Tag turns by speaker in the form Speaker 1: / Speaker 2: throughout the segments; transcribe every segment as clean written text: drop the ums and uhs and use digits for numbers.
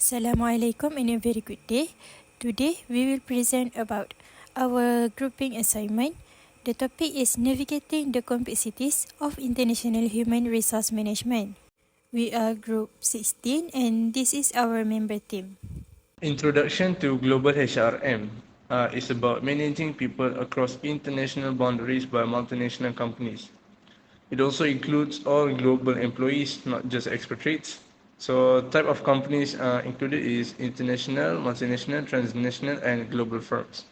Speaker 1: Assalamualaikum and a very good day. Today we will present about our grouping assignment. The topic is navigating the complexities of international human resource management. We are group 16 and this is our member team.
Speaker 2: Introduction to Global HRM is about managing people across international boundaries by multinational companies. It also includes all global employees, not just expatriates. So, type of companies included is international, multinational, transnational, and global firms.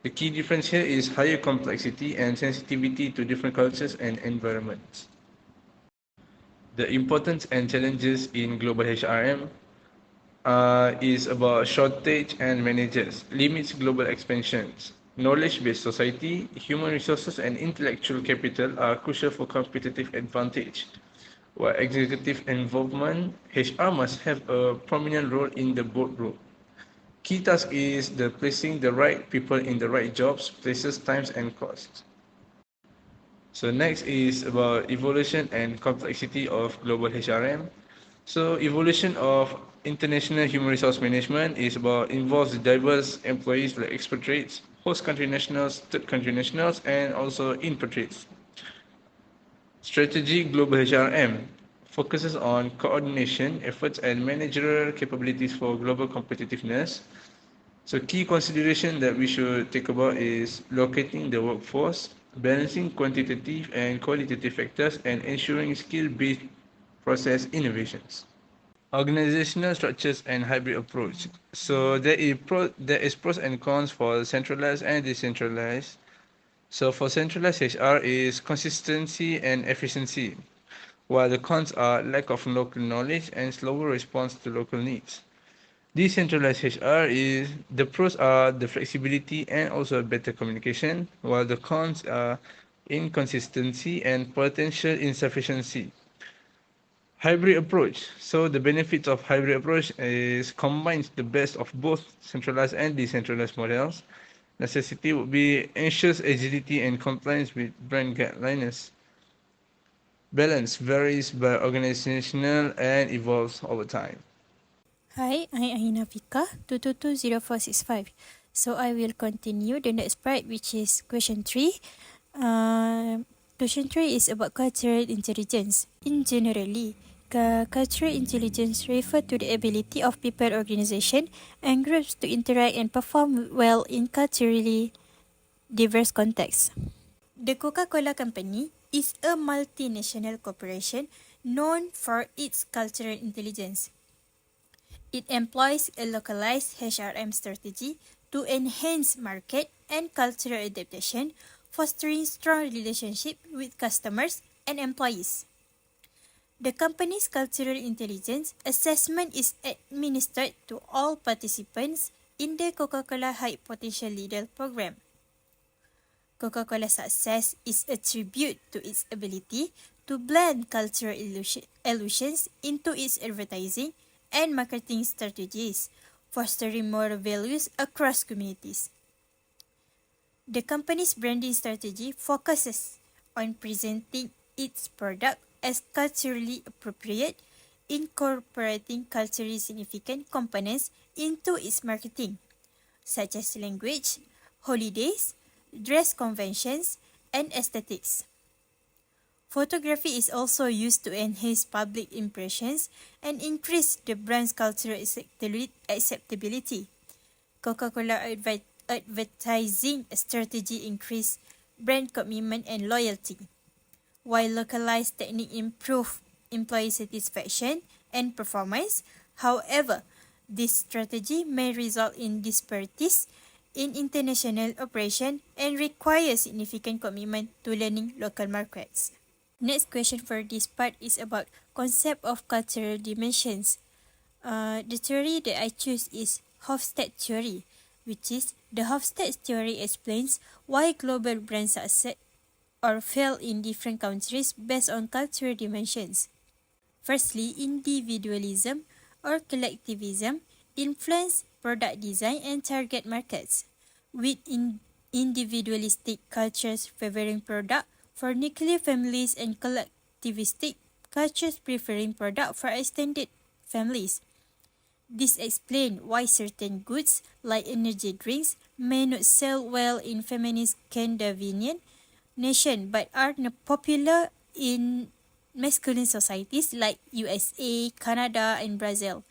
Speaker 2: The key difference here is higher complexity and sensitivity to different cultures and environments. The importance and challenges in global HRM is about shortage and managers, limits global expansions. Knowledge-based society, human resources, and intellectual capital are crucial for competitive advantage. While executive involvement, HR must have a prominent role in the boardroom. Key task is the placing the right people in the right jobs, places, times, and costs. So next is about evolution and complexity of global HRM. So evolution of international human resource management is about involves diverse employees like expatriates, host country nationals, third country nationals, and also impatriates. Strategy global HRM focuses on coordination, efforts, and managerial capabilities for global competitiveness. So key consideration that we should think about is locating the workforce, balancing quantitative and qualitative factors, and ensuring skill-based process innovations. Organizational structures and hybrid approach. So there is pros and cons for centralized and decentralized. So for centralized HR is consistency and efficiency, while the cons are lack of local knowledge and slower response to local needs. Decentralized HR is the pros are the flexibility and also better communication, while the cons are inconsistency and potential insufficiency. Hybrid approach. So the benefits of hybrid approach is combines the best of both centralized and decentralized models. Necessity would be ensures agility and compliance with brand guidelines. Balance varies by organizational and evolves over time.
Speaker 1: Hi, I am Nafika 2220465. So I will continue the next part which is question 3. Question 3 is about cultural intelligence. In generally, cultural intelligence refers to the ability of people, organization, and groups to interact and perform well in culturally diverse contexts. The Coca-Cola Company is a multinational corporation known for its cultural intelligence. It employs a localized HRM strategy to enhance market and cultural adaptation, fostering strong relationships with customers and employees. The company's cultural intelligence assessment is administered to all participants in the Coca-Cola High Potential Leader program. Coca-Cola's success is a tribute to its ability to blend cultural illusions into its advertising and marketing strategies, fostering moral values across communities. The company's branding strategy focuses on presenting its product as culturally appropriate, incorporating culturally significant components into its marketing, such as language, holidays, dress conventions, and aesthetics. Photography is also used to enhance public impressions and increase the brand's cultural acceptability. Coca-Cola advertising strategy increase brand commitment and loyalty, while localized technique improve employee satisfaction and performance. However, this strategy may result in disparities in international operation and require significant commitment to learning local markets. Next question for this part is about concept of cultural dimensions. The theory that I choose is Hofstede theory, which is the Hofstede theory explains why global brands succeed or fail in different countries based on cultural dimensions. Firstly, individualism or collectivism influence product design and target markets, with individualistic cultures favoring product for nuclear families and collectivistic cultures preferring product for extended families. This explains why certain goods, like energy drinks, may not sell well in feminist Scandinavian nations but are popular in masculine societies like USA, Canada, and Brazil.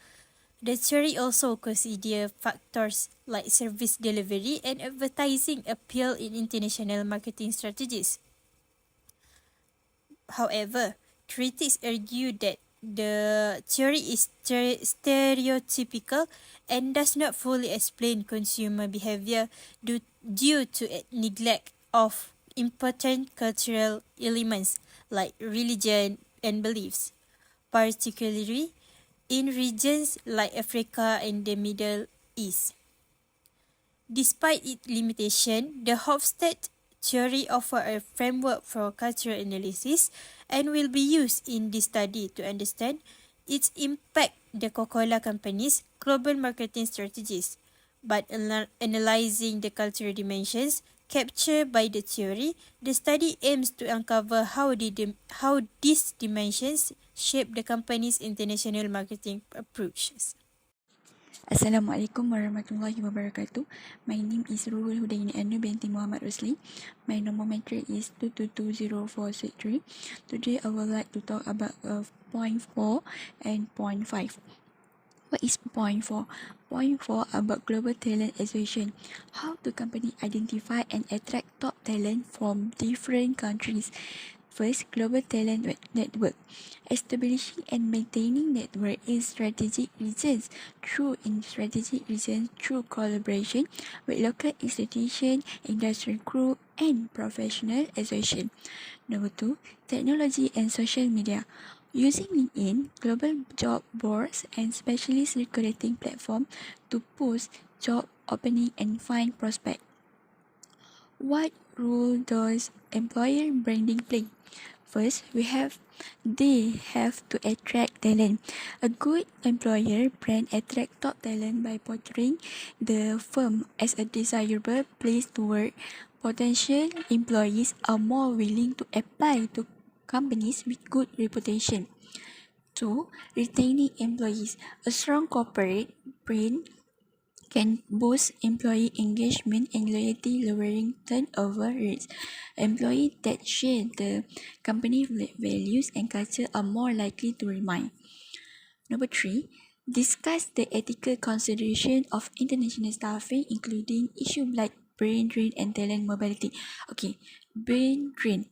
Speaker 1: The theory also considers factors like service delivery and advertising appeal in international marketing strategies. However, critics argue that the theory is stereotypical and does not fully explain consumer behavior due to a neglect of important cultural elements like religion and beliefs, particularly in regions like Africa and the Middle East. Despite its limitation, the Hofstede theory offers a framework for cultural analysis and will be used in this study to understand its impact the Coca-Cola company's global marketing strategies. But analyzing the cultural dimensions captured by the theory, the study aims to uncover how these dimensions shape the company's international marketing approaches.
Speaker 3: Assalamualaikum warahmatullahi wabarakatuh. My name is Ruhul Hudaini Anu binti Muhammad Rusli. My number metric is 2220463. Today I would like to talk about point 4 and point 5. What is point 4? Point 4 about global talent acquisition. How the company identify and attract top talent from different countries. First, global talent network. Establishing and maintaining network in strategic regions through collaboration with local institutions, industry group, and professional association. Number 2, technology and social media. Using LinkedIn, global job boards, and specialist recruiting platform to post job opening and find prospect. What role does employer branding play? First, they have to attract talent. A good employer brand attract top talent by portraying the firm as a desirable place to work. Potential employees are more willing to apply to companies with good reputation. 2. Retaining employees. A strong corporate brand can boost employee engagement and loyalty, lowering turnover rates. Employees that share the company values and culture are more likely to remain. Number 3, discuss the ethical consideration of international staffing, including issues like brain drain and talent mobility. Okay, brain drain.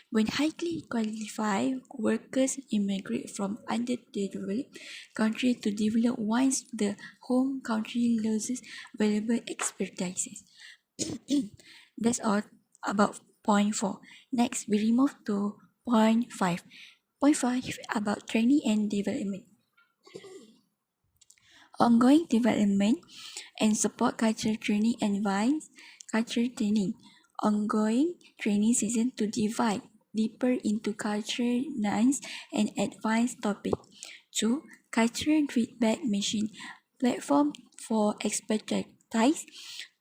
Speaker 3: When highly qualified workers immigrate from underdeveloped countries to develop once the home country loses valuable expertise. That's all about point 4. Next, we remove to point 5. Point 5 about training and development. Ongoing development and support culture training advance culture training. Ongoing training season to divide deeper into culture nuance and advanced topic. 2. Cultural feedback machine platform for expertise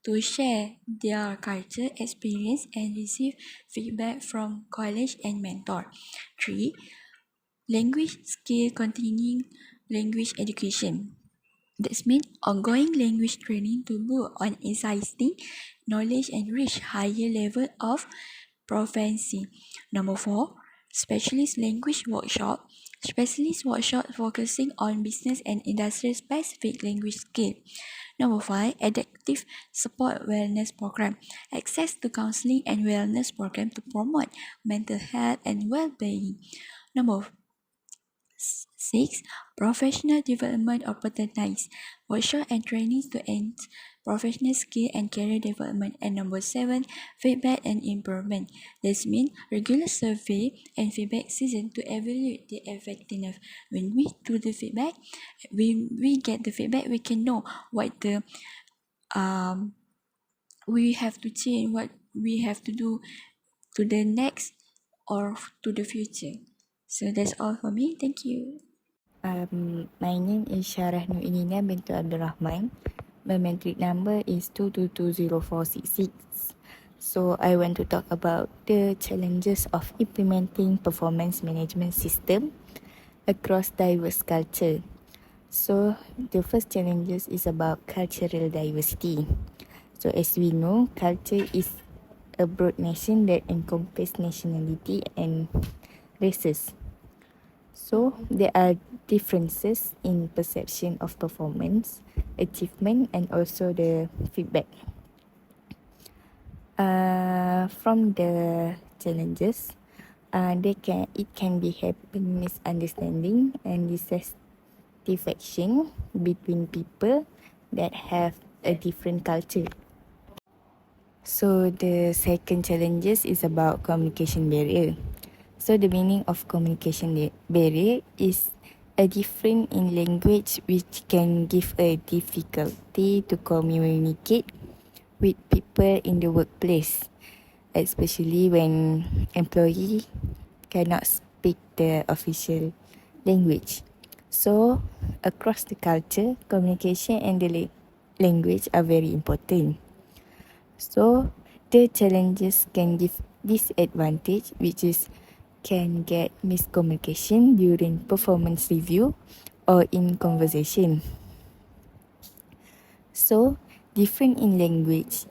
Speaker 3: to share their culture experience and receive feedback from college and mentor. 3. Language skill continuing language education. This means ongoing language training to build on existing knowledge and reach higher level of proficiency. Number 4, specialist language workshop. Specialist workshop focusing on business and industry specific language skill. Number 5, adaptive support wellness program. Access to counseling and wellness program to promote mental health and well-being. Number 6. Professional development opportunities. Workshop and trainings to enhance professional skill and career development. And number 7. Feedback and improvement. This means regular survey and feedback season to evaluate the effectiveness. When we do the feedback, when we get the feedback, we can know what we have to change, what we have to do to the next or to the future. So that's all for me. Thank you.
Speaker 4: My name is Syarah Nurinina bintu Abdul Rahman. My metric number is 2220466. So I want to talk about the challenges of implementing performance management system across diverse culture. So the first challenges is about cultural diversity. So as we know, culture is a broad nation that encompasses nationality and races. So there are differences in perception of performance, achievement, and also the feedback. From the challenges, it can be happen misunderstanding and dissatisfaction between people that have a different culture. So the second challenges is about communication barrier. So the meaning of communication barrier is a difference in language which can give a difficulty to communicate with people in the workplace, especially when employee cannot speak the official language. So across the culture, communication and the language are very important. So the challenges can give disadvantage, which is can get miscommunication during performance review or in conversation. So different in language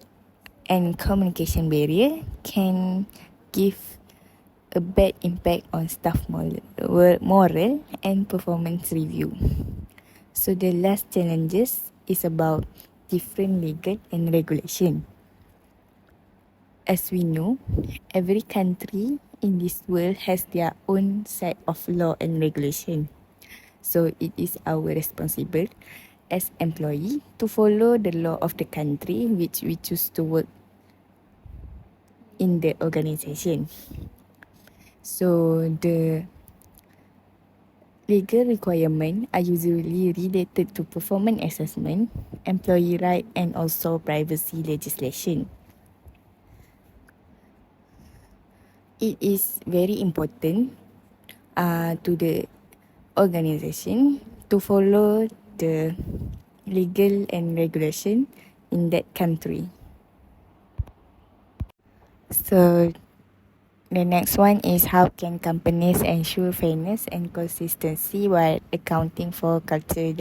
Speaker 4: and communication barrier can give a bad impact on staff moral and performance review. So the last challenges is about different legal and regulation. As we know, every country in this world has their own set of law and regulation. So it is our responsibility as employee to follow the law of the country which we choose to work in the organization. So the legal requirements are usually related to performance assessment, employee right and also privacy legislation. It is very important to the organization to follow the legal and regulation in that country. So the next one is how can companies ensure fairness and consistency while accounting for culture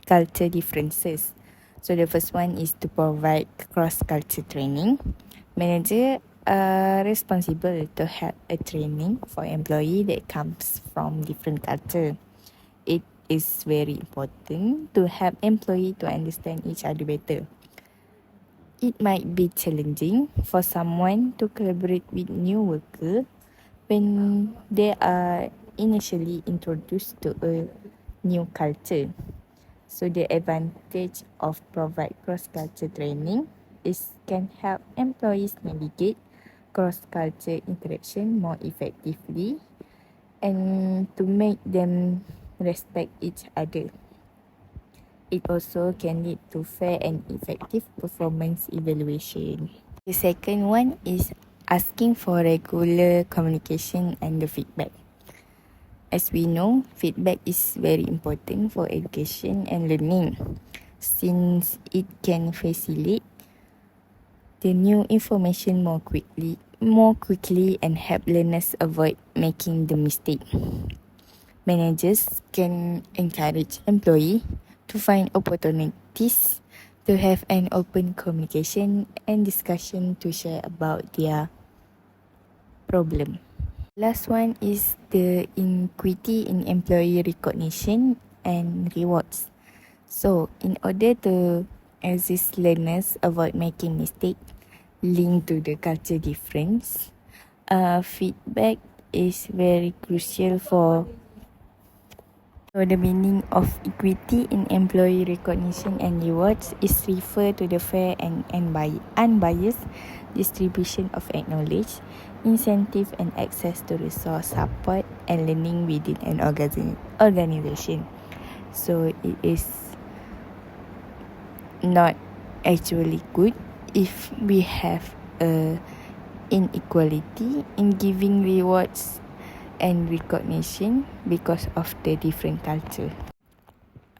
Speaker 4: differences. So the first one is to provide cross-culture training. Manager are responsible to have a training for employee that comes from different culture. It is very important to help employee to understand each other better. It might be challenging for someone to collaborate with new worker when they are initially introduced to a new culture. So the advantage of provide cross-culture training is can help employees navigate cross-culture interaction more effectively and to make them respect each other. It also can lead to fair and effective performance evaluation. The second one is asking for regular communication and the feedback. As we know, feedback is very important for education and learning since it can facilitate the new information more quickly and help learners avoid making the mistake. Managers can encourage employees to find opportunities to have an open communication and discussion to share about their problem. Last one is the equity in employee recognition and rewards. So, in order to assist learners avoid making mistakes linked to the culture difference, feedback is very crucial for. So the meaning of equity in employee recognition and rewards is refer to the fair and unbiased distribution of knowledge, incentive and access to resource support and learning within an organization. So it is not actually good if we have a inequality in giving rewards and recognition because of the different culture.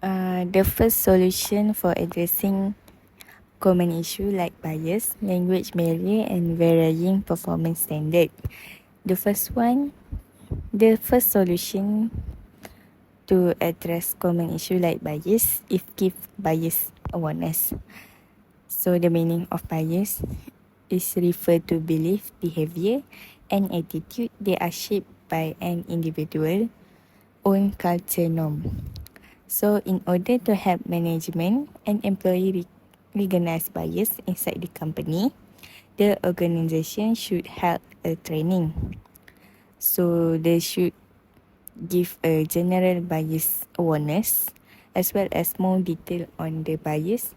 Speaker 4: The first solution for addressing common issue like bias, language barrier and varying performance standard. The first solution to address common issue like bias, if give bias awareness. So the meaning of bias is referred to belief, behavior, and attitude that are shaped by an individual own culture norm. So in order to help management and employee recognize bias inside the company, the organization should have a training. So they should give a general bias awareness as well as more detail on the bias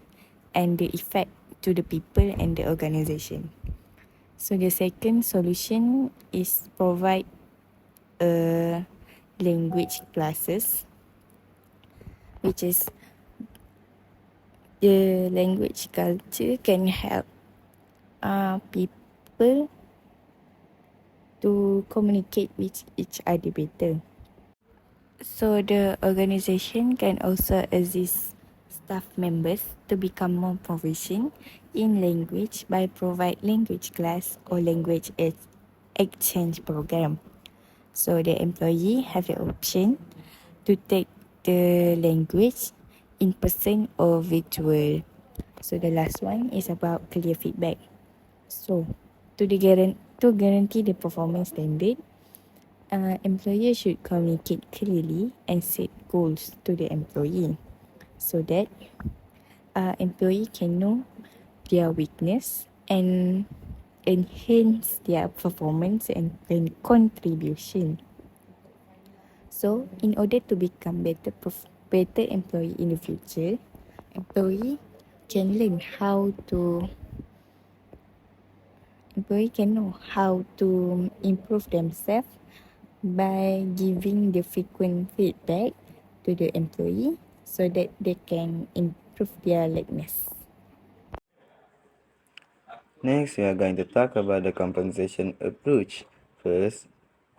Speaker 4: and the effect to the people and the organization. So the second solution is provide a language classes, which is the language culture can help people to communicate with each other better. So the organization can also assist staff members to become more proficient in language by provide language class or language exchange program. So the employee have the option to take the language in person or virtual. So the last one is about clear feedback. So to guarantee the performance standard, employer should communicate clearly and set goals to the employee so that employee can know their weakness and enhance their performance and contribution. So, in order to become better employee in the future, employee can learn how to employee can know how to improve themselves by giving the frequent feedback to the employee so that they can improve their likeness.
Speaker 5: Next, we are going to talk about the compensation approach. First,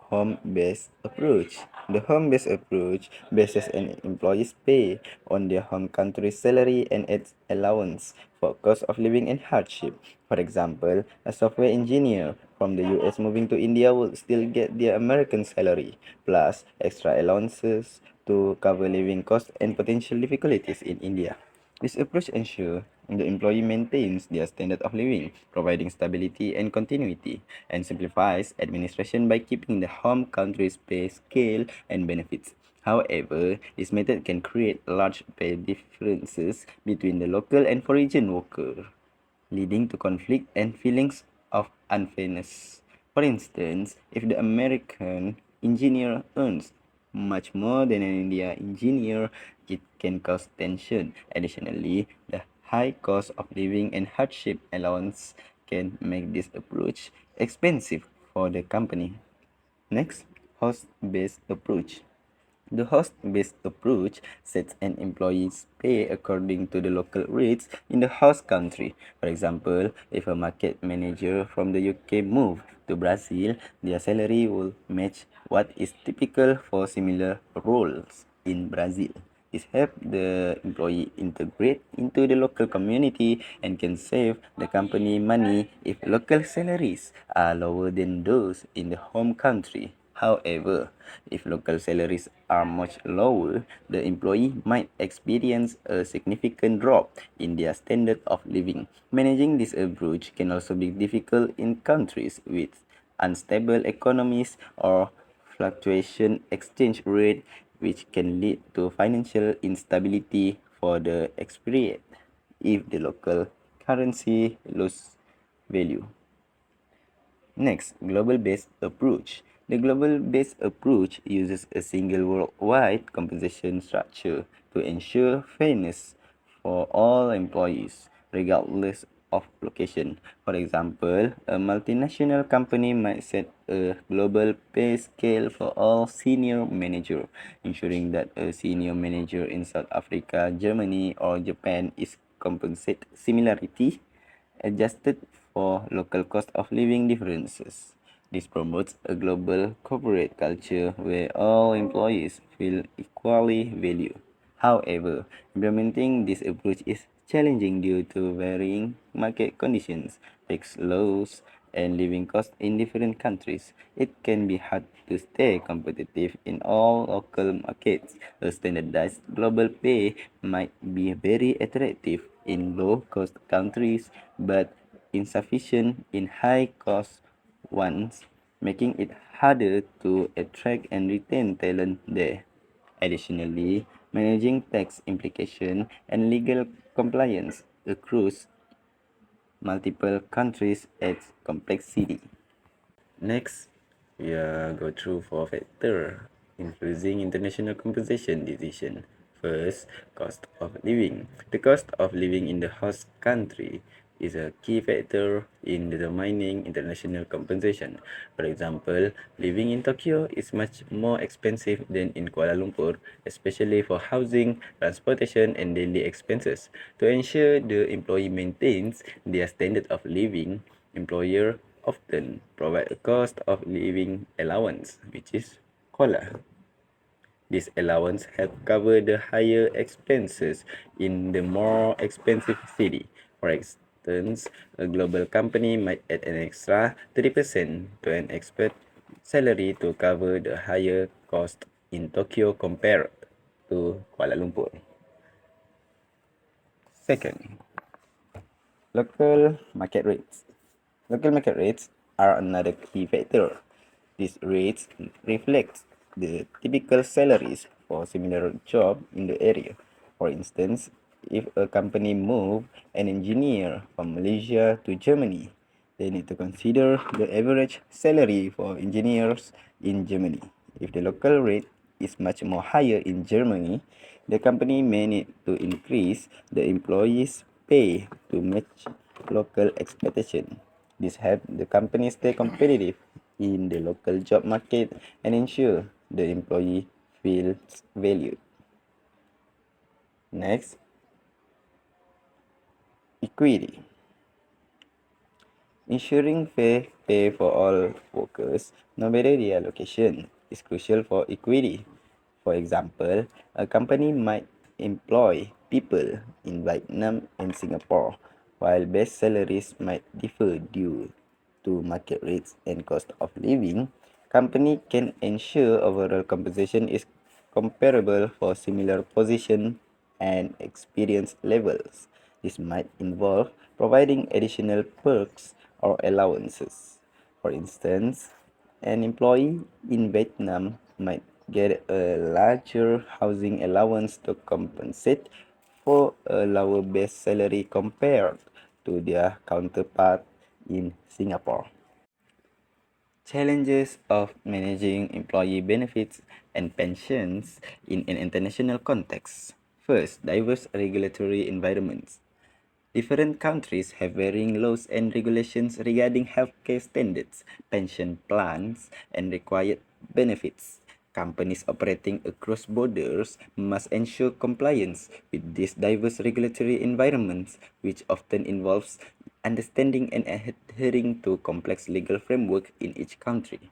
Speaker 5: home-based approach. The home-based approach bases an employee's pay on their home country's salary and its allowance for cost of living and hardship. For example, a software engineer from the US moving to India will still get their American salary, plus extra allowances to cover living costs and potential difficulties in India. This approach ensures the employee maintains their standard of living, providing stability and continuity, and simplifies administration by keeping the home country's pay scale and benefits. However, this method can create large pay differences between the local and foreign worker, leading to conflict and feelings of unfairness. For instance, if the American engineer earns much more than an Indian engineer, it can cause tension. Additionally, the high cost of living and hardship allowance can make this approach expensive for the company. Next, host-based approach. The host-based approach sets an employee's pay according to the local rates in the host country. For example, if a market manager from the UK moves to Brazil, their salary will match what is typical for similar roles in Brazil. This helps the employee integrate into the local community and can save the company money if local salaries are lower than those in the home country. However, if local salaries are much lower, the employee might experience a significant drop in their standard of living. Managing this approach can also be difficult in countries with unstable economies or fluctuation exchange rate, which can lead to financial instability for the expatriate if the local currency loses value. Next, global-based approach. The global-based approach uses a single worldwide compensation structure to ensure fairness for all employees, regardless of location. For example, a multinational company might set a global pay scale for all senior managers, ensuring that a senior manager in South Africa, Germany, or Japan is compensated similarity adjusted for local cost of living differences. This promotes a global corporate culture where all employees feel equally valued. However, implementing this approach is challenging due to varying market conditions, fixed laws, and living costs in different countries, it can be hard to stay competitive in all local markets. A standardized global pay might be very attractive in low cost countries but insufficient in high cost ones, making it harder to attract and retain talent there. Additionally, managing tax implication and legal compliance across multiple countries adds complexity. Next, we are go through four factors influencing international compensation decision. First, cost of living. The cost of living in the host country is a key factor in determining international compensation. For example, living in Tokyo is much more expensive than in Kuala Lumpur, especially for housing, transportation, and daily expenses. To ensure the employee maintains their standard of living, employer often provide a cost of living allowance, which is COLA. This allowance help cover the higher expenses in the more expensive city. For instance, a global company might add an extra 30% to an expert salary to cover the higher cost in Tokyo compared to Kuala Lumpur. Second, local market rates. Local market rates are another key factor. These rates reflect the typical salaries for similar job in the area. For instance, if a company move an engineer from Malaysia to Germany, they need to consider the average salary for engineers in Germany. If the local rate is much more higher in Germany, the company may need to increase the employees' pay to match local expectation. This helps the company stay competitive in the local job market and ensure the employee feels valued. Next, equity. Ensuring fair pay for all workers, no matter their location, is crucial for equity. For example, a company might employ people in Vietnam and Singapore, while base salaries might differ due to market rates and cost of living. Company can ensure overall compensation is comparable for similar position and experience levels. This might involve providing additional perks or allowances. For instance, an employee in Vietnam might get a larger housing allowance to compensate for a lower base salary compared to their counterpart in Singapore. Challenges of managing employee benefits and pensions in an international context. First, diverse regulatory environments. Different countries have varying laws and regulations regarding healthcare standards, pension plans, and required benefits. Companies operating across borders must ensure compliance with these diverse regulatory environments, which often involves understanding and adhering to complex legal framework in each country.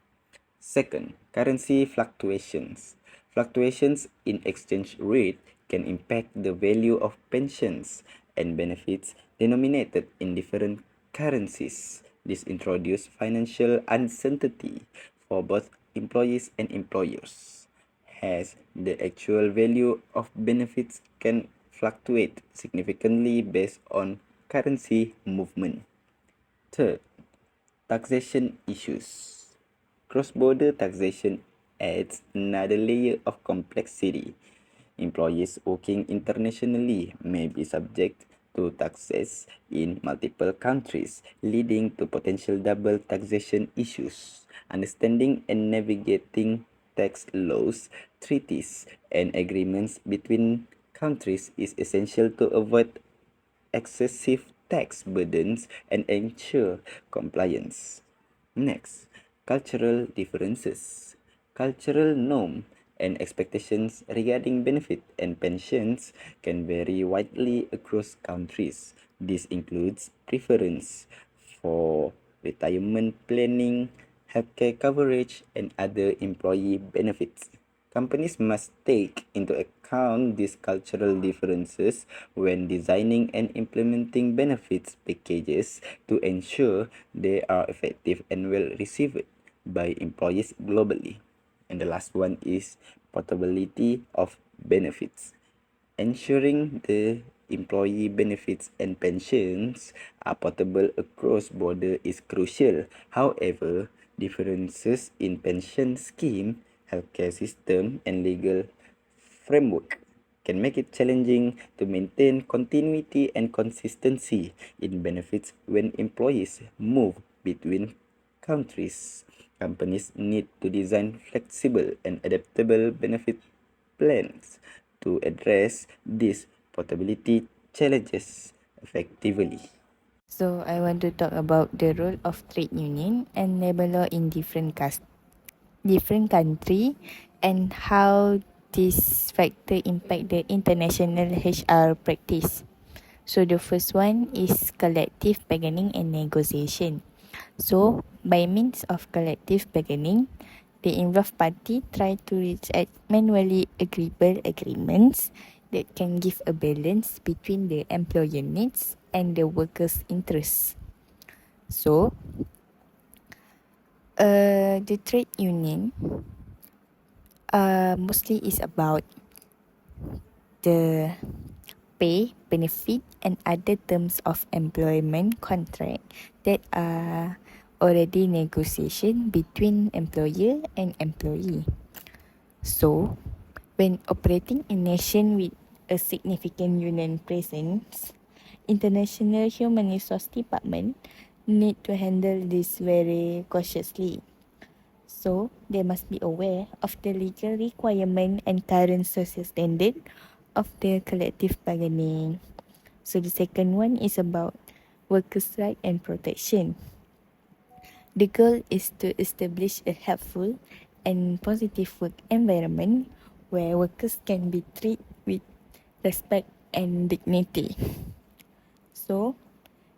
Speaker 5: Second, currency fluctuations. Fluctuations in exchange rate can impact the value of pensions and benefits denominated in different currencies. This introduces financial uncertainty for both employees and employers, as the actual value of benefits can fluctuate significantly based on currency movement. Third, taxation issues. Cross border taxation adds another layer of complexity. Employees working internationally may be subject to taxes in multiple countries, leading to potential double taxation issues. Understanding and navigating tax laws, treaties, and agreements between countries is essential to avoid excessive tax burdens and ensure compliance. Next, cultural differences. Cultural norms and expectations regarding benefit and pensions can vary widely across countries. This includes preference for retirement planning, healthcare coverage, and other employee benefits. Companies must take into account these cultural differences when designing and implementing benefits packages to ensure they are effective and well received by employees globally. And the last one is portability of benefits. Ensuring the employee benefits and pensions are portable across border is crucial. However, differences in pension scheme, healthcare system, and legal framework can make it challenging to maintain continuity and consistency in benefits when employees move between countries. Companies need to design flexible and adaptable benefit plans to address these portability challenges effectively.
Speaker 4: So I want to talk about the role of trade union and labor law in different country and how this factor impact the international HR practice. So the first one is collective bargaining and negotiation. So by means of collective bargaining, the involved party try to reach at manually agreeable agreements that can give a balance between the employer needs and the workers' interests. So, the trade union mostly is about the pay, benefit, and other terms of employment contract that are already negotiation between employer and employee. So, when operating in nation with a significant union presence, international human resource department need to handle this very cautiously. So, they must be aware of the legal requirement and current social standard of the collective bargaining. So, the second one is about workers' right and protection. The goal is to establish a helpful and positive work environment where workers can be treated with respect and dignity. So,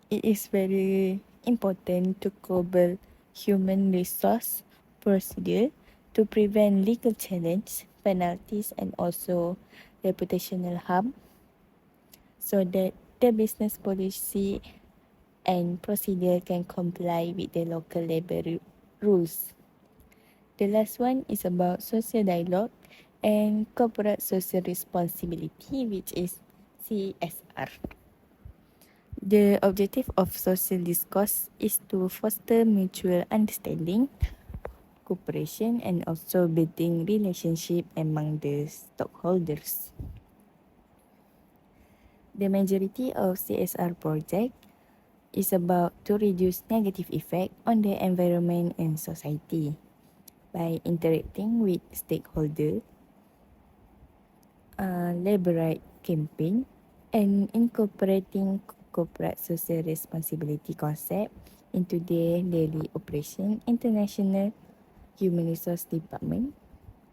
Speaker 4: it is very important to global human resource procedure to prevent legal challenge, penalties, and also reputational harm so that the business policy and procedure can comply with the local labor rules. The last one is about social dialogue and corporate social responsibility, which is CSR. The objective of social discourse is to foster mutual understanding, cooperation, and also building relationship among the stockholders. The majority of CSR project is about to reduce negative effect on the environment and society by interacting with stakeholders, labor right campaign, and incorporating corporate social responsibility concept into their daily operation. International human resource department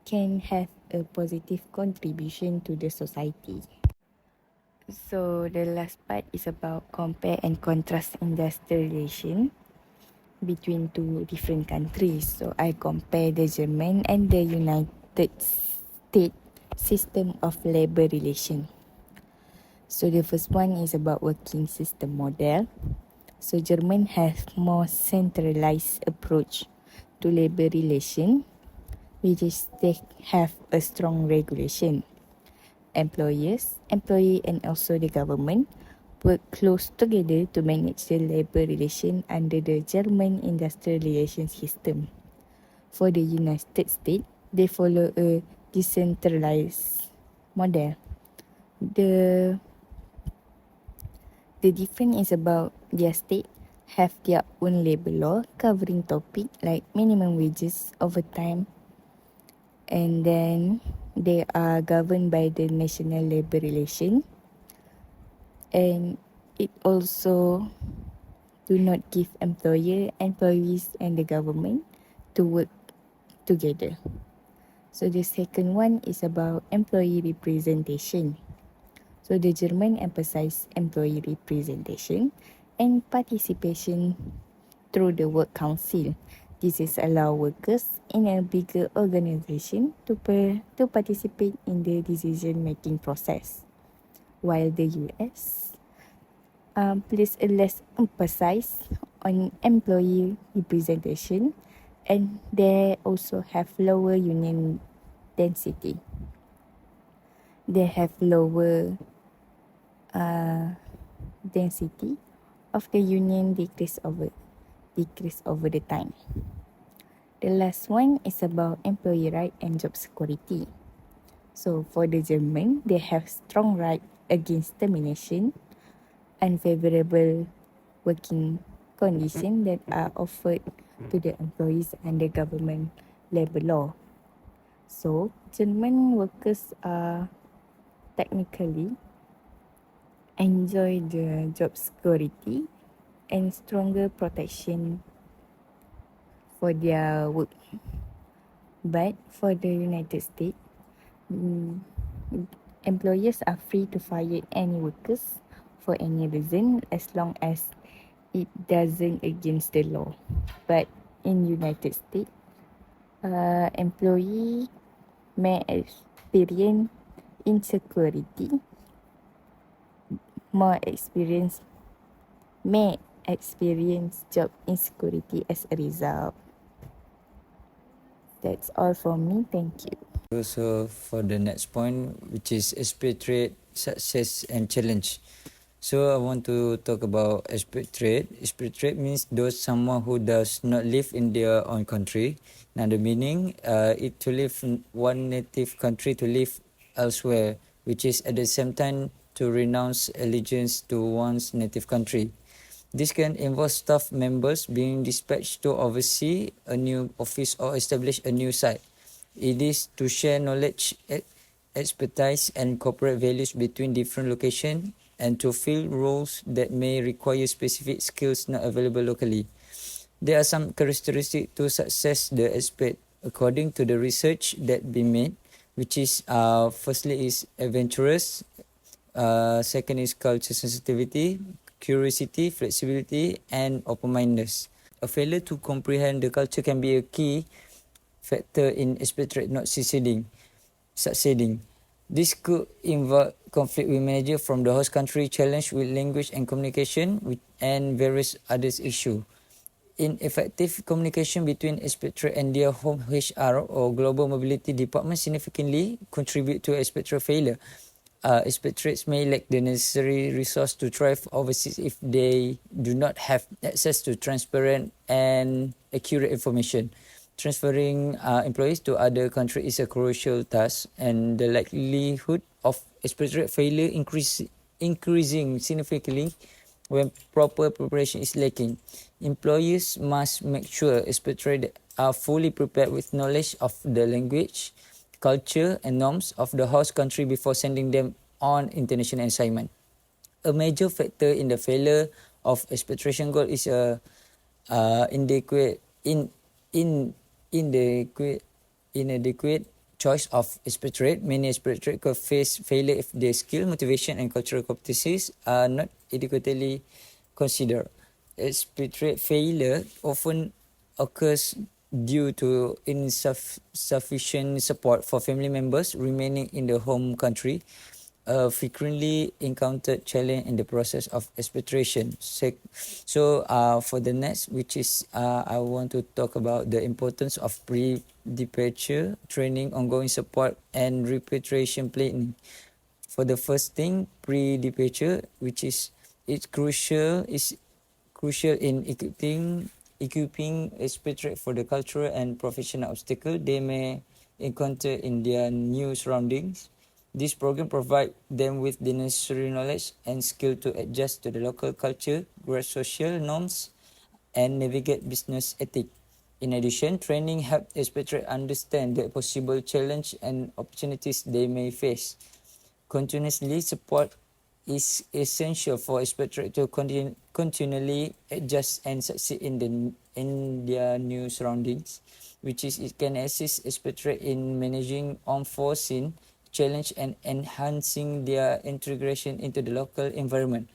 Speaker 4: can have a positive contribution to the society. So the last part is about compare and contrast industrial relation between two different countries. So I compare the German and the United States system of labor relation. So the first one is about working system model. So German has more centralized approach to labor relation, which is they have a strong regulation. Employers, employee, and also the government work close together to manage the labor relation under the German industrial relations system. For the United States, they follow a decentralized model. The difference is about their state have their own labor law covering topic like minimum wages, overtime, and then they are governed by the national labor relation, and it also do not give employer, employees, and the government to work together. So the second one is about employee representation. So the German emphasize employee representation and participation through the work council. This is allow workers in a bigger organization to participate in the decision-making process, while the US place a less emphasis on employee representation, and they also have lower union density. They have lower density of the union decrease over the time. The last one is about employee right and job security. So for the German, they have strong right against termination, unfavorable working conditions that are offered to the employees under government labor law. So German workers are technically enjoy the job security and stronger protection for their work. But for the United States, employers are free to fire any workers for any reason as long as it doesn't against the law. But in United States, employee may experience insecurity, may experience job insecurity as a result. That's all from me. Thank you.
Speaker 6: Also for the next point, which is expatriate success and challenge. So I want to talk about expatriate. Expatriate means those someone who does not live in their own country. Now the meaning, it to live in one native country to live elsewhere, which is at the same time to renounce allegiance to one's native country. This can involve staff members being dispatched to oversee a new office or establish a new site. It is to share knowledge, expertise, and corporate values between different locations and to fill roles that may require specific skills not available locally. There are some characteristics to success the expat according to the research that been made, which is firstly is adventurous, second is culture sensitivity, curiosity, flexibility, and open-mindedness. A failure to comprehend the culture can be a key factor in expatriate not succeeding. This could involve conflict with manager from the host country, challenge with language and communication, and various other issues. Ineffective communication between expatriate and their home HR or global mobility department significantly contribute to expatriate failure. Expatriates may lack the necessary resource to thrive overseas if they do not have access to transparent and accurate information. Transferring employees to other countries is a crucial task, and the likelihood of expatriate failure increasing significantly when proper preparation is lacking. Employers must make sure expatriates are fully prepared with knowledge of the language, culture, and norms of the host country before sending them on international assignment. A major factor in the failure of expatriation goal is inadequate choice of expatriate. Many expatriates could face failure if their skill, motivation, and cultural competencies are not adequately considered. Expatriate failure often occurs due to insufficient support for family members remaining in the home country, a frequently encountered challenge in the process of expatriation. So for the next, which is I want to talk about the importance of pre-departure training, ongoing support, and repatriation planning. For the first thing, pre-departure, which is crucial in equipping expatriates for the cultural and professional obstacles they may encounter in their new surroundings. This program provides them with the necessary knowledge and skill to adjust to the local culture, grasp social norms, and navigate business ethics. In addition, training helps expatriates understand the possible challenges and opportunities they may face. Continuously support is essential for expatriates to continually adjust and succeed in their new surroundings, which is it can assist expatriates in managing unforeseen challenge and enhancing their integration into the local environment.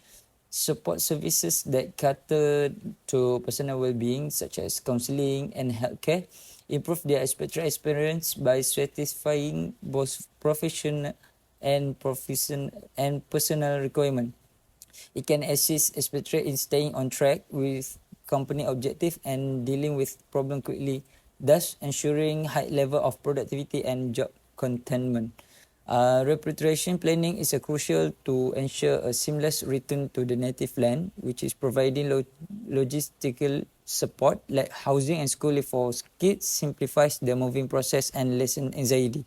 Speaker 6: support services that cater to personal well-being, such as counseling and healthcare, improve their expatriate experience by satisfying both professional and personal requirements. It can assist expatriates in staying on track with company objective and dealing with problem quickly, thus ensuring high level of productivity and job contentment. Repatriation planning is crucial to ensure a seamless return to the native land, which is providing logistical support like housing and schooling for kids, simplifies the moving process and lessen anxiety.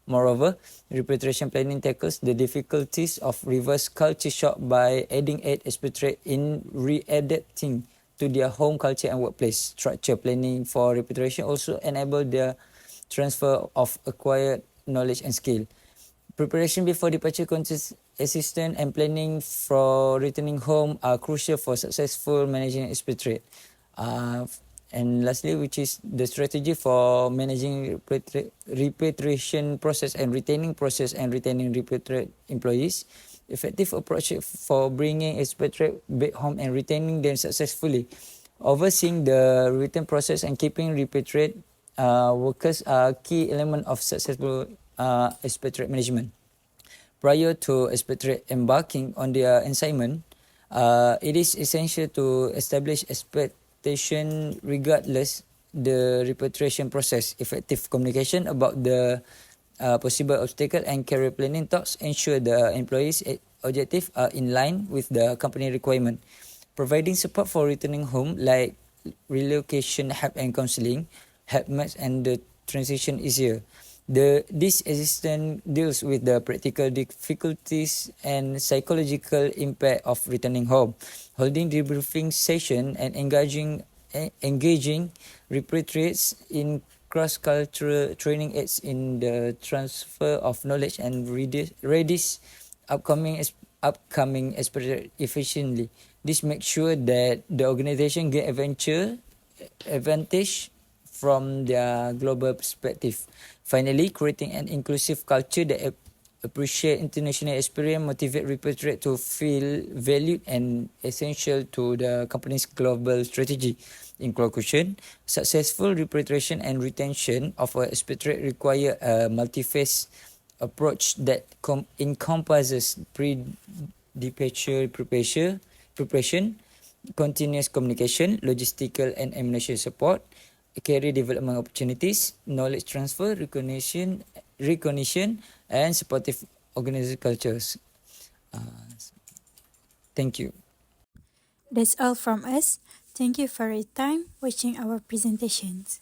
Speaker 6: Moreover, repatriation planning tackles the difficulties of reverse culture shock by aiding expatriates in readapting to their home culture and workplace. Structure planning for repatriation also enable the transfer of acquired knowledge and skill. Preparation before departure consists assistance and planning for returning home are crucial for successful managing expatriate. Uh, and lastly, which is the strategy for managing repatriation process and retaining repatriate employees. Effective approach for bringing expatriate back home and retaining them successfully. Overseeing the return process and keeping repatriate workers are key element of successful expatriate management. Prior to expatriate embarking on their assignment, it is essential to establish expectation regardless the repatriation process. Effective communication about the possible obstacle and career planning talks ensure the employees' objectives are in line with the company requirement. Providing support for returning home like relocation help and counseling help make and the transition easier. This assistance deals with the practical difficulties and psychological impact of returning home. Holding debriefing session and engaging repatriates in cross-cultural training aids in the transfer of knowledge and readies upcoming expatriate efficiently. This makes sure that the organization get advantage from their global perspective. Finally, creating an inclusive culture that appreciate international experience, motivate repatriate to feel valued and essential to the company's global strategy. In conclusion, successful repatriation and retention of an expatriate require a multi-phase approach that encompasses pre-departure preparation, continuous communication, logistical and administration support, career development opportunities, knowledge transfer, recognition and supportive organizational cultures. Thank you.
Speaker 1: That's all from us. Thank you for your time watching our presentations.